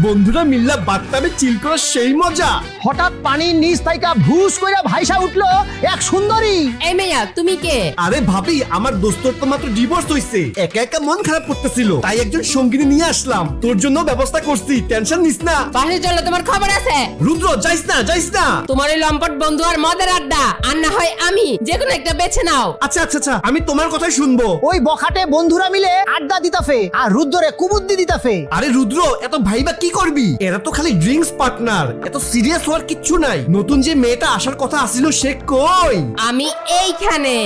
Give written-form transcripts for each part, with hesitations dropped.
বন্ধুরা মিল্লা বাথটাবে চিল করার সেই মজা। হঠাৎ পানির নিচ থেকে ভুস কইরা ভাইসা উঠলো এক সুন্দরী। এই মেয়া তুমি কে? আরে ভাবি, আমার দোস্তর তো মাত্র ডিভোর্স হইছে, একা একা মন খারাপ করতেছিল, তাই একজন সঙ্গিনী নিয়ে আসলাম। তোর জন্য ব্যবস্থা করছি, টেনশন নিস না। বাহিরে চলো, তোমার খবর আছে। রুদ্র যাইস না, যাইস না। তোমার ওই লম্পট বন্ধু আর মদের আড্ডা, আর না হয় আমি, যে কোনো একটা বেছে নাও। আচ্ছা আচ্ছা আচ্ছা, আমি তোমার কথাই শুনবো। ওই বখাটে বন্ধুরা মিলে আড্ডা দিতাফে আর রুদ্রে কুবুদ্দি দিতাফে। আরে রুদ্র, এত ভাইবা কি করবি? এরা তো খালি ড্রিঙ্কস পার্টনার, এত সিরিয়াস হওয়ার কিচ্ছু নাই। নতুন যে মেয়েটা আসার কথা আসিল সে কই? আমি এইখানে।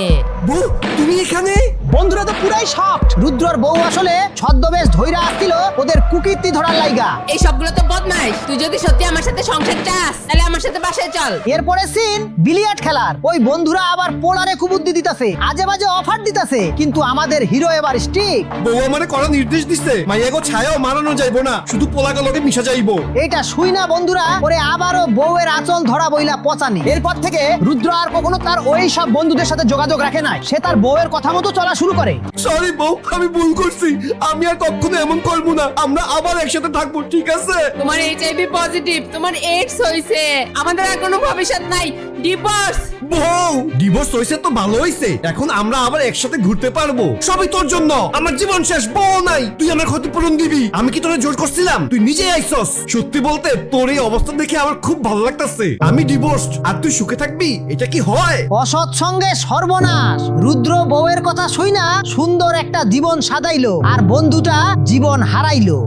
বউ, তুমি এখানে? বন্ধুরা তো পুরাই সফট। রুদ্রর বউ আসলে ছদ্মবেশ ধইরা আসছিল ওদের কুকীর্তি ধরার লাইগা। এই সবগুলো তো বদমাইশ। তুই যদি সত্যি আমার সাথে সংসার চাস, তাহলে আমার সাথে বাসায় চল। এরপরে সিন বিলিয়ার্ড খেলার। ওই বন্ধুরা আবার পোলারে কুবুদ্দি দিতাছে, আজে বাজে অফার দিতাছে, কিন্তু আমাদের হিরো এবার স্টিক। বউ আমারে করা নির্দেশ দিছে, মাইয়াগো ছায়াও মারানো যাইবো না, শুধু পোলাগালকে মিশা যাইবো। এইটা শুই না বন্ধুরা ওরে আবারও বউয়ের আঁচল ধরা বইলা পচানি। এরপর থেকে রুদ্র আর কখনো তার ওই সব বন্ধুদের সাথে যোগাযোগ রাখে নাই। সে তার বউয়ের কথা মতো চলা শুরু করে। সরি বউ, আমি ভুল করছি, আমি আর কখনো এমন করবো না। আমরা আবার একসাথে থাকবো, ঠিক আছে? তোমার এইচআইভি পজিটিভ, তোমার এইডস হইছে, আমাদের আর কোনো ভবিষ্যৎ নাই। ডিভোর্স। বউ, ডিভোর্স হইছে তো ভালো হইছে, এখন আমরা আবার একসাথে ঘুরতে পারবো। সবই তোর জন্য। আমার জীবন শেষ, বউ নাই, তুই আমার ক্ষতিপূরণ দিবি। আমি কি তোরে জোর করছিলাম? তুই নিজেই আইছস। সত্যি বলতে তোর এই অবস্থা দেখে আমার খুব ভালো লাগতাছে। আমি ডিভোর্সড আর তুই সুখে থাকবি, এটা কি হয়? অসৎ সঙ্গে সর্বনাশ। রুদ্র বউয়ের কথা শুই না সুন্দর একটা জীবন সাজাইলো আর বন্ধুটা জীবন হারাইলো।